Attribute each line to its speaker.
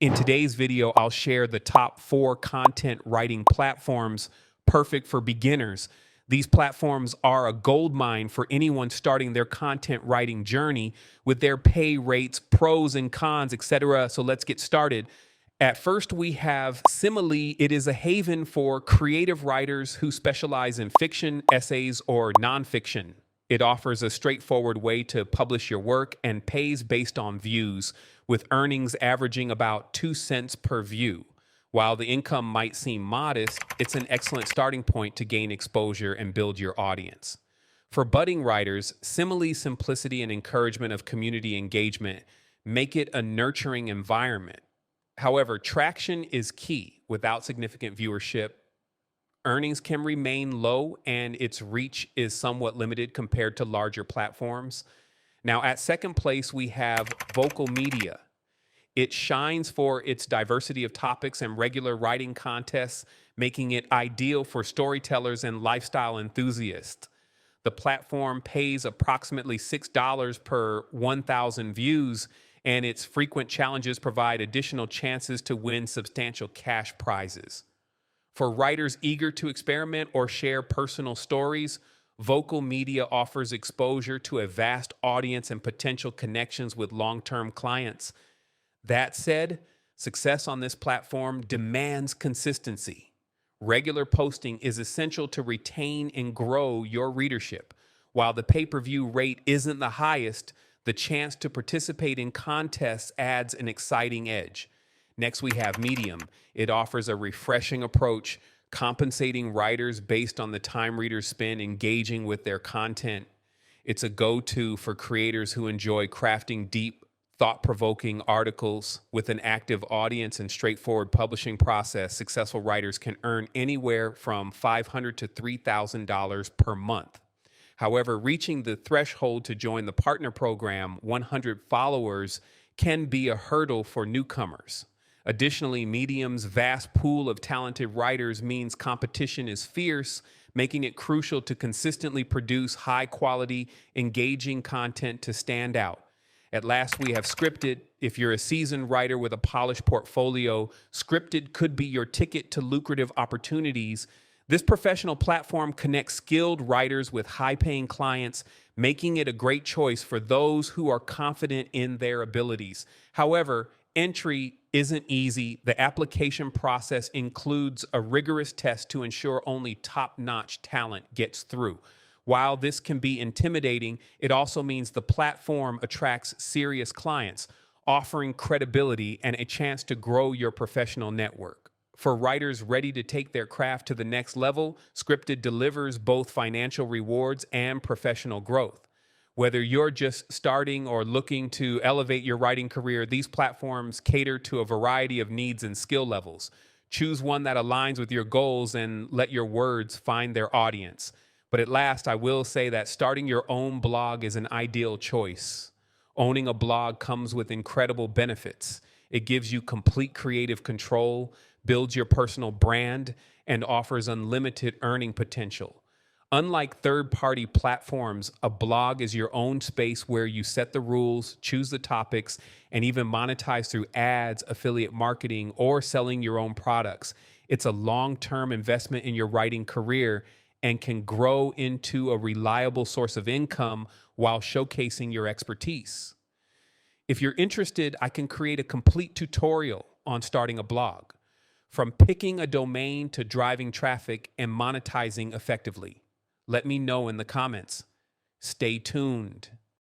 Speaker 1: In today's video, I'll share the top 4 content writing platforms perfect for beginners. These platforms are a goldmine for anyone starting their content writing journey with their pay rates, pros and cons, etc. So let's get started. At first, we have Simile. It is a haven for creative writers who specialize in fiction, essays, or nonfiction. It offers a straightforward way to publish your work and pays based on views, with earnings averaging about 2 cents per view. While the income might seem modest, it's an excellent starting point to gain exposure and build your audience. For budding writers, Simile's simplicity and encouragement of community engagement make it a nurturing environment. However, traction is key. Without significant viewership, earnings can remain low and its reach is somewhat limited compared to larger platforms. Now, at second place, we have Vocal Media. It shines for its diversity of topics and regular writing contests, making it ideal for storytellers and lifestyle enthusiasts. The platform pays approximately $6 per 1,000 views, and its frequent challenges provide additional chances to win substantial cash prizes. For writers eager to experiment or share personal stories, Vocal Media offers exposure to a vast audience and potential connections with long-term clients. That said, success on this platform demands consistency. Regular posting is essential to retain and grow your readership. While the pay-per-view rate isn't the highest, the chance to participate in contests adds an exciting edge. Next, we have Medium. It offers a refreshing approach, compensating writers based on the time readers spend engaging with their content. It's a go-to for creators who enjoy crafting deep, thought-provoking articles. With an active audience and straightforward publishing process, successful writers can earn anywhere from $500 to $3,000 per month. However, reaching the threshold to join the partner program, 100 followers, can be a hurdle for newcomers. Additionally, Medium's vast pool of talented writers means competition is fierce, making it crucial to consistently produce high-quality, engaging content to stand out. At last, we have Scripted. If you're a seasoned writer with a polished portfolio, Scripted could be your ticket to lucrative opportunities. This professional platform connects skilled writers with high-paying clients, making it a great choice for those who are confident in their abilities. However, entry isn't easy. The application process includes a rigorous test to ensure only top-notch talent gets through. While this can be intimidating, it also means the platform attracts serious clients, offering credibility and a chance to grow your professional network. For writers ready to take their craft to the next level, Scripted delivers both financial rewards and professional growth. Whether you're just starting or looking to elevate your writing career, these platforms cater to a variety of needs and skill levels. Choose one that aligns with your goals and let your words find their audience. But at last, I will say that starting your own blog is an ideal choice. Owning a blog comes with incredible benefits. It gives you complete creative control, builds your personal brand, and offers unlimited earning potential. Unlike third-party platforms, a blog is your own space where you set the rules, choose the topics, and even monetize through ads, affiliate marketing, or selling your own products. It's a long-term investment in your writing career and can grow into a reliable source of income while showcasing your expertise. If you're interested, I can create a complete tutorial on starting a blog, from picking a domain to driving traffic and monetizing effectively. Let me know in the comments. Stay tuned.